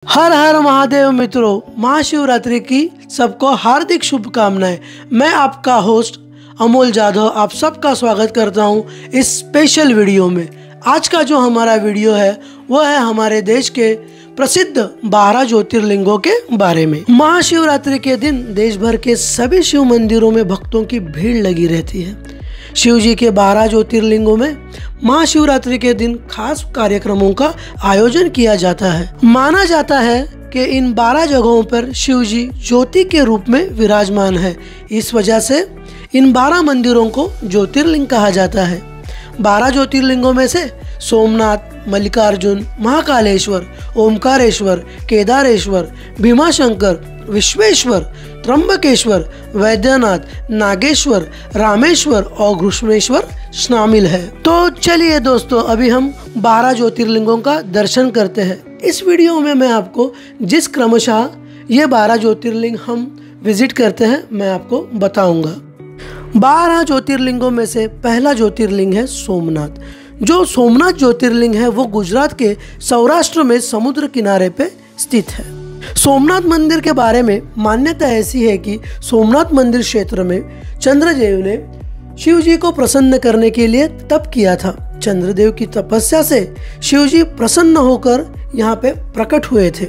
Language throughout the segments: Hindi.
हर हर महादेव मित्रों, महाशिवरात्रि की सबको हार्दिक शुभकामनाएं। मैं आपका होस्ट अमोल जाधव आप सबका स्वागत करता हूं इस स्पेशल वीडियो में। आज का जो हमारा वीडियो है वो है हमारे देश के प्रसिद्ध 12 ज्योतिर्लिंगों के बारे में। महाशिवरात्रि के दिन देश भर के सभी शिव मंदिरों में भक्तों की भीड़ लगी रहती है। शिव जी के 12 ज्योतिर्लिंगों में महाशिवरात्रि के दिन खास कार्यक्रमों का आयोजन किया जाता है। माना जाता है कि इन 12 जगहों पर शिव जी ज्योति के रूप में विराजमान है। इस वजह से इन 12 मंदिरों को ज्योतिर्लिंग कहा जाता है। 12 ज्योतिर्लिंगों में से सोमनाथ, मल्लिकार्जुन, महाकालेश्वर, ओमकारेश्वर, केदारेश्वर, भीमाशंकर, विश्वेश्वर, त्र्यंबकेश्वर, वैद्यनाथ, नागेश्वर, रामेश्वर और घृष्णेश्वर शामिल है। तो चलिए दोस्तों, अभी हम 12 ज्योतिर्लिंगों का दर्शन करते हैं। इस वीडियो में मैं आपको जिस क्रमशः ये 12 ज्योतिर्लिंग हम विजिट करते हैं मैं आपको बताऊंगा। 12 ज्योतिर्लिंगों में से पहला ज्योतिर्लिंग है सोमनाथ। जो सोमनाथ ज्योतिर्लिंग है वो गुजरात के सौराष्ट्र में समुद्र किनारे पे स्थित है। सोमनाथ मंदिर के बारे में मान्यता ऐसी है कि सोमनाथ मंदिर क्षेत्र में चंद्रदेव ने शिव जी को प्रसन्न करने के लिए तप किया था। चंद्रदेव की तपस्या से शिव जी प्रसन्न होकर यहाँ पे प्रकट हुए थे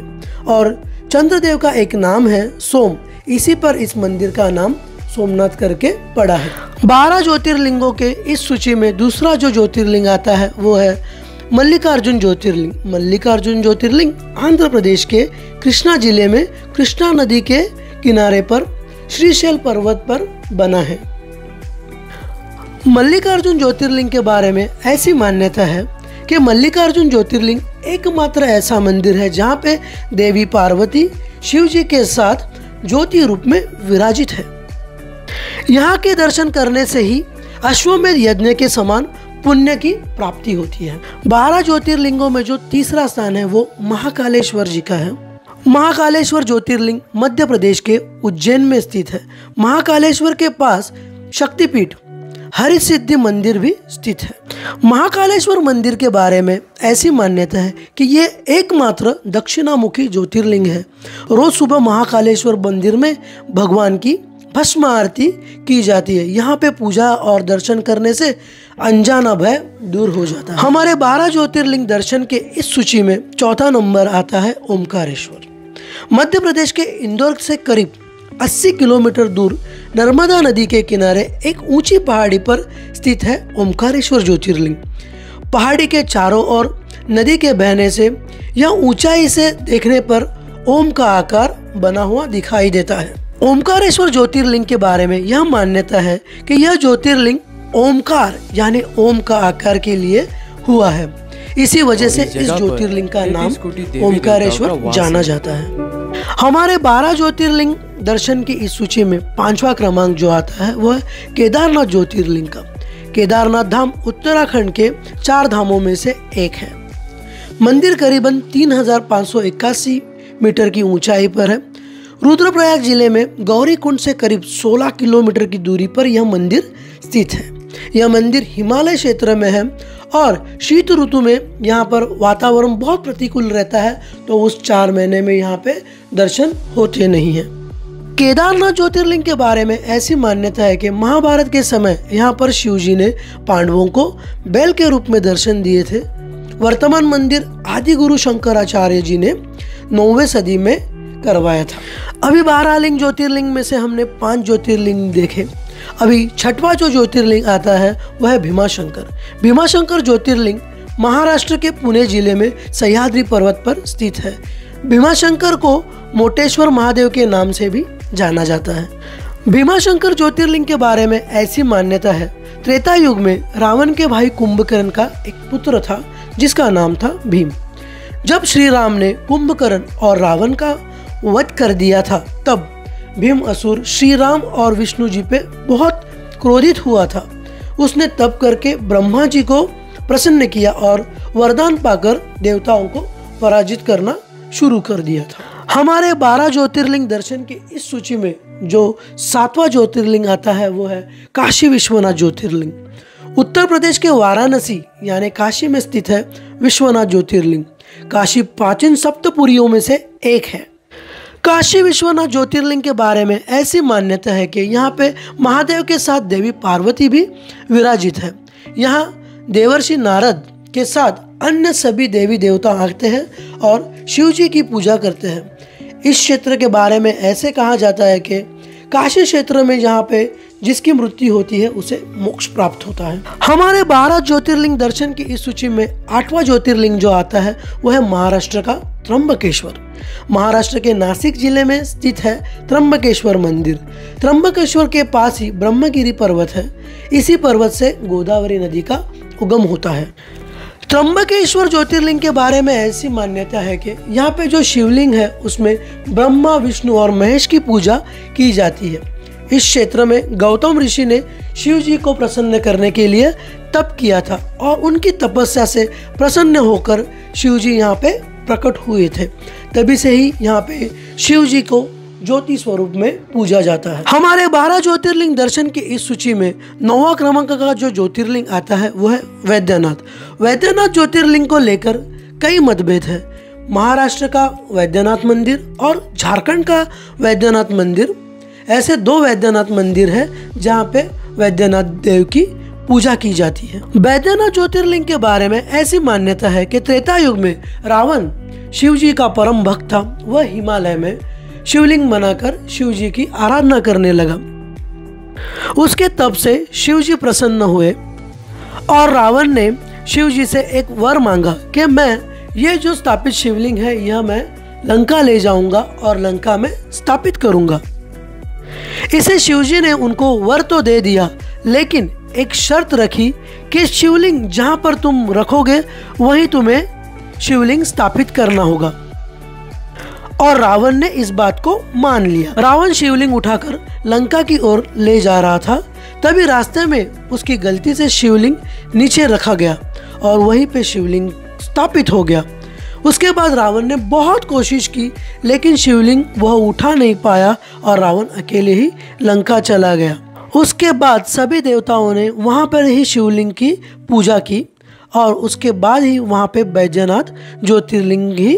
और चंद्रदेव का एक नाम है सोम, इसी पर इस मंदिर का नाम सोमनाथ करके पड़ा है। 12 ज्योतिर्लिंगों के इस सूची में दूसरा जो ज्योतिर्लिंग आता है वो है मल्लिकार्जुन ज्योतिर्लिंग। मल्लिकार्जुन ज्योतिर्लिंग आंध्र प्रदेश के कृष्णा जिले में कृष्णा नदी के किनारे पर श्रीशैल पर्वत पर बना है। मल्लिकार्जुन ज्योतिर्लिंग के बारे में ऐसी मान्यता है कि मल्लिकार्जुन ज्योतिर्लिंग एकमात्र ऐसा मंदिर है जहाँ पे देवी पार्वती शिव जी के साथ ज्योति रूप में विराजित है। यहाँ के दर्शन करने से ही अश्वमेध यज्ञ के समान पुण्य की प्राप्ति होती है। 12 ज्योतिर्लिंगों में जो तीसरा स्थान है वो महाकालेश्वर जी का है। महाकालेश्वर ज्योतिर्लिंग मध्य प्रदेश के उज्जैन में स्थित है। महाकालेश्वर के पास शक्तिपीठ हरिसिद्धि मंदिर भी स्थित है। महाकालेश्वर मंदिर के बारे में ऐसी मान्यता है कि ये एकमात्र दक्षिणामुखी ज्योतिर्लिंग है। रोज सुबह महाकालेश्वर मंदिर में भगवान की भस्म आरती की जाती है। यहाँ पे पूजा और दर्शन करने से अनजाना भय दूर हो जाता है। हमारे 12 ज्योतिर्लिंग दर्शन के इस सूची में चौथा नंबर आता है ओमकारेश्वर। मध्य प्रदेश के इंदौर से करीब 80 किलोमीटर दूर नर्मदा नदी के किनारे एक ऊंची पहाड़ी पर स्थित है ओमकारेश्वर ज्योतिर्लिंग। पहाड़ी के चारों ओर नदी के बहने से या ऊंचाई से देखने पर ओम का आकार बना हुआ दिखाई देता है। ओमकारेश्वर ज्योतिर्लिंग के बारे में यह मान्यता है कि यह ज्योतिर्लिंग ओमकार यानी ओम का आकार के लिए हुआ है। इसी वजह से इस ज्योतिर्लिंग का नाम ओमकारेश्वर जाना जाता है। हमारे 12 ज्योतिर्लिंग दर्शन की इस सूची में 5वां क्रमांक जो आता है वह केदारनाथ ज्योतिर्लिंग का। केदारनाथ धाम उत्तराखंड के 4 धामों में से एक है। मंदिर करीबन 3581 मीटर की ऊंचाई पर है। रुद्रप्रयाग जिले में गौरी कुंड से करीब 16 किलोमीटर की दूरी पर यह मंदिर स्थित है। यह मंदिर हिमालय क्षेत्र में है और शीत ऋतु में यहाँ पर वातावरण बहुत प्रतिकूल रहता है, तो उस 4 महीने में यहाँ पे दर्शन होते नहीं हैं। केदारनाथ ज्योतिर्लिंग के बारे में ऐसी मान्यता है कि महाभारत के समय यहाँ पर शिव जी ने पांडवों को बैल के रूप में दर्शन दिए थे। वर्तमान मंदिर आदि गुरु शंकराचार्य जी ने 9वीं सदी में करवाया था। अभी 12 लिंग ज्योतिर्लिंग में से हमने 5 ज्योतिर्लिंग देखे। अभी 6वां जो ज्योतिर्लिंग आता है वह है भीमाशंकर। भीमाशंकर ज्योतिर्लिंग महाराष्ट्र के पुणे जिले में सह्याद्री पर्वत पर स्थित है। भीमाशंकर को मोटेश्वर महादेव के नाम से भी जाना जाता है। भीमाशंकर ज्योतिर्लिंग के बारे में ऐसी मान्यता है, त्रेता युग में रावण के भाई कुंभकर्ण का एक पुत्र था जिसका नाम था भीम। जब श्री राम ने कुंभकर्ण और रावण का वध कर दिया था तब भीम असुर श्री राम और विष्णु जी पे बहुत क्रोधित हुआ था। उसने तप करके ब्रह्मा जी को प्रसन्न किया और वरदान पाकर देवताओं को पराजित करना शुरू कर दिया था। हमारे 12 ज्योतिर्लिंग दर्शन की इस सूची में जो 7वां ज्योतिर्लिंग आता है वो है काशी विश्वनाथ ज्योतिर्लिंग। उत्तर प्रदेश के वाराणसी यानी काशी में स्थित है विश्वनाथ ज्योतिर्लिंग। काशी प्राचीन सप्तपुरियों में से एक है। काशी विश्वनाथ ज्योतिर्लिंग के बारे में ऐसी मान्यता है कि यहाँ पे महादेव के साथ देवी पार्वती भी विराजित है। यहाँ देवर्षि नारद के साथ अन्य सभी देवी देवता आते हैं और शिव जी की पूजा करते हैं। इस क्षेत्र के बारे में ऐसे कहा जाता है कि काशी क्षेत्र में जहाँ पे जिसकी मृत्यु होती है उसे मोक्ष प्राप्त होता है। हमारे 12 ज्योतिर्लिंग दर्शन की इस सूची में 8वां ज्योतिर्लिंग जो आता है वह है महाराष्ट्र का त्र्यंबकेश्वर। महाराष्ट्र के नासिक जिले में स्थित है त्र्यंबकेश्वर मंदिर। त्र्यंबकेश्वर के पास ही ब्रह्मगिरी पर्वत है। इसी पर्वत से गोदावरी नदी का उगम होता है। त्र्यंबकेश्वर ज्योतिर्लिंग के बारे में ऐसी मान्यता है कि यहाँ पे जो शिवलिंग है उसमें ब्रह्मा, विष्णु और महेश की पूजा की जाती है। इस क्षेत्र में गौतम ऋषि ने शिव जी को प्रसन्न करने के लिए तप किया था और उनकी तपस्या से प्रसन्न होकर शिव जी यहाँ पे प्रकट हुए थे। तभी से ही यहाँ पे शिव जी को ज्योति स्वरूप में पूजा जाता है। हमारे 12 ज्योतिर्लिंग दर्शन की इस सूची में 9वां क्रमांक का जो ज्योतिर्लिंग आता है वो है वैद्यनाथ। वैद्यनाथ ज्योतिर्लिंग को लेकर कई मतभेद है। महाराष्ट्र का वैद्यनाथ मंदिर और झारखंड का वैद्यनाथ मंदिर, ऐसे 2 वैद्यनाथ मंदिर है जहाँ पे वैद्यनाथ देव की पूजा की जाती है। वैद्यनाथ ज्योतिर्लिंग के बारे में ऐसी मान्यता है कि त्रेता युग में रावण शिव जी का परम भक्त था। वह हिमालय में शिवलिंग बनाकर शिव जी की आराधना करने लगा। उसके तप से शिव जी प्रसन्न हुए और रावण ने शिव जी से एक वर मांगा कि मैं ये जो स्थापित शिवलिंग है यह मैं लंका ले जाऊंगा और लंका में स्थापित करूंगा। इसे शिव जी ने उनको वर तो दे दिया, लेकिन एक शर्त रखी कि शिवलिंग जहां पर तुम रखोगे वहीं तुम्हें शिवलिंग स्थापित करना होगा। और रावण ने इस बात को मान लिया। रावण शिवलिंग उठाकर लंका की ओर ले जा रहा था, तभी रास्ते में उसकी गलती से शिवलिंग नीचे रखा गया और वहीं पे शिवलिंग स्थापित हो गया। उसके बाद रावण ने बहुत कोशिश की, लेकिन शिवलिंग वह उठा नहीं पाया और रावण अकेले ही लंका चला गया। उसके बाद सभी देवताओं ने वहाँ पर ही शिवलिंग की पूजा की और उसके बाद ही वहाँ पे बैजनाथ ज्योतिर्लिंग की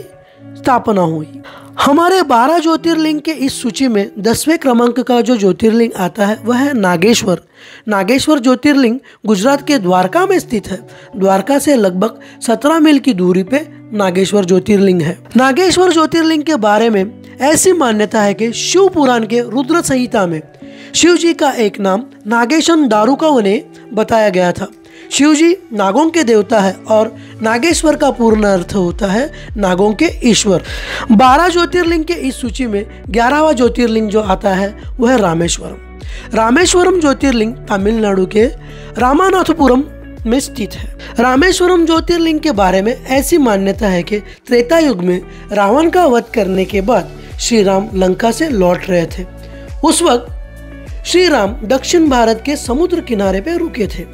स्थापना हुई। हमारे 12 ज्योतिर्लिंग के इस सूची में 10वें क्रमांक का जो ज्योतिर्लिंग आता है वह है नागेश्वर। नागेश्वर ज्योतिर्लिंग गुजरात के द्वारका में स्थित है। द्वारका से लगभग 17 मील की दूरी पे नागेश्वर ज्योतिर्लिंग है। नागेश्वर ज्योतिर्लिंग के बारे में ऐसी मान्यता है कि शिव पुराण के रुद्र संहिता में शिव जी का एक नाम नागेशन दारुका ने बताया गया था। शिव जी नागों के देवता है और नागेश्वर का पूर्ण अर्थ होता है नागों के ईश्वर। 12 ज्योतिर्लिंग के इस सूची में 11वां ज्योतिर्लिंग जो आता है वह है रामेश्वरम। रामेश्वरम ज्योतिर्लिंग तमिलनाडु के रामानाथपुरम में स्थित है। रामेश्वरम ज्योतिर्लिंग के बारे में ऐसी मान्यता है कि त्रेता युग में रावण का वध करने के बाद श्री राम लंका से लौट रहे थे। उस वक्त श्री राम दक्षिण भारत के समुद्र किनारे पे रुके थे।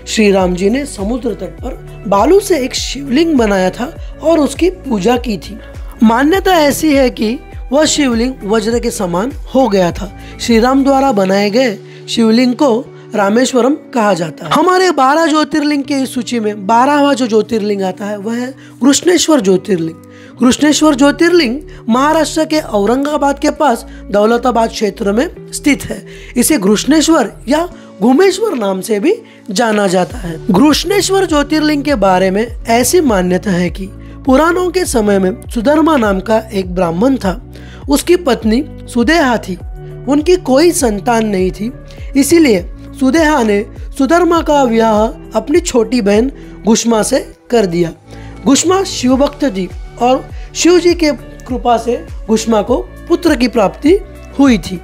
श्री राम जी ने समुद्र तट पर बालू से एक शिवलिंग बनाया था और उसकी पूजा की थी। मान्यता ऐसी है कि वह शिवलिंग वज्र के समान हो गया था। श्री राम द्वारा बनाए गए शिवलिंग को रामेश्वरम कहा जाता है। हमारे 12 ज्योतिर्लिंग के इस सूची में 12वां जो ज्योतिर्लिंग आता है वह है कृष्णेश्वर ज्योतिर्लिंग। कृष्णेश्वर ज्योतिर्लिंग महाराष्ट्र के औरंगाबाद के पास दौलताबाद क्षेत्र में स्थित है। इसे घृष्णेश्वर या घुमेश्वर नाम से भी जाना जाता है। घृष्णेश्वर ज्योतिर्लिंग के बारे में ऐसी मान्यता है कि पुराणों के समय में सुधर्मा नाम का एक ब्राह्मण था। उसकी पत्नी सुदेहा थी। उनकी कोई संतान नहीं थी, इसीलिए सुदेहा ने सुधर्मा का विवाह अपनी छोटी बहन घुष्मा से कर दिया। घुष्मा शिवभक्त थी और शिव जी के कृपा से घुष्मा को पुत्र की प्राप्ति हुई थी।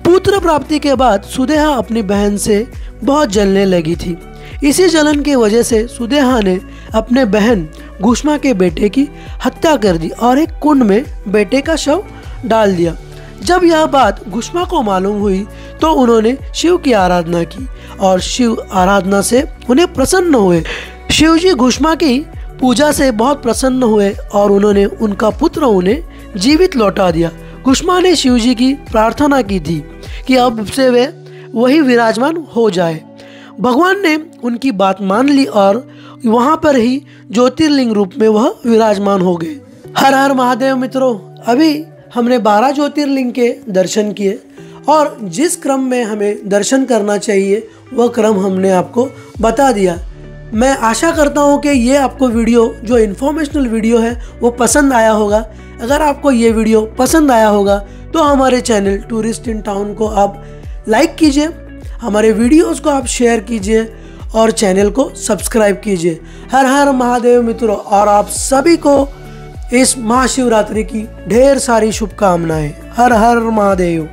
पुत्र प्राप्ति के बाद सुदेहा अपनी बहन से बहुत जलने लगी थी। इसी जलन की वजह से सुदेहा ने अपने बहन घुष्मा के बेटे की हत्या कर दी और एक कुंड में बेटे का शव डाल दिया। जब यह बात घुष्मा को मालूम हुई तो उन्होंने शिव की आराधना की और शिव आराधना से उन्हें प्रसन्न हुए। शिव जी घुष्मा की पूजा से बहुत प्रसन्न हुए और उन्होंने उनका पुत्र उन्हें जीवित लौटा दिया। घुष्मा ने शिव जी की प्रार्थना की थी कि अब से वे वही विराजमान हो जाए। भगवान ने उनकी बात मान ली और वहाँ पर ही ज्योतिर्लिंग रूप में वह विराजमान हो गए। हर हर महादेव मित्रों, अभी हमने 12 ज्योतिर्लिंग के दर्शन किए और जिस क्रम में हमें दर्शन करना चाहिए वह क्रम हमने आपको बता दिया। मैं आशा करता हूँ कि ये आपको वीडियो जो इन्फॉर्मेशनल वीडियो है वो पसंद आया होगा। अगर आपको ये वीडियो पसंद आया होगा तो हमारे चैनल टूरिस्ट इन टाउन को आप लाइक कीजिए, हमारे वीडियोस को आप शेयर कीजिए और चैनल को सब्सक्राइब कीजिए। हर हर महादेव मित्रों, और आप सभी को इस महाशिवरात्रि की ढेर सारी शुभकामनाएं। हर हर महादेव।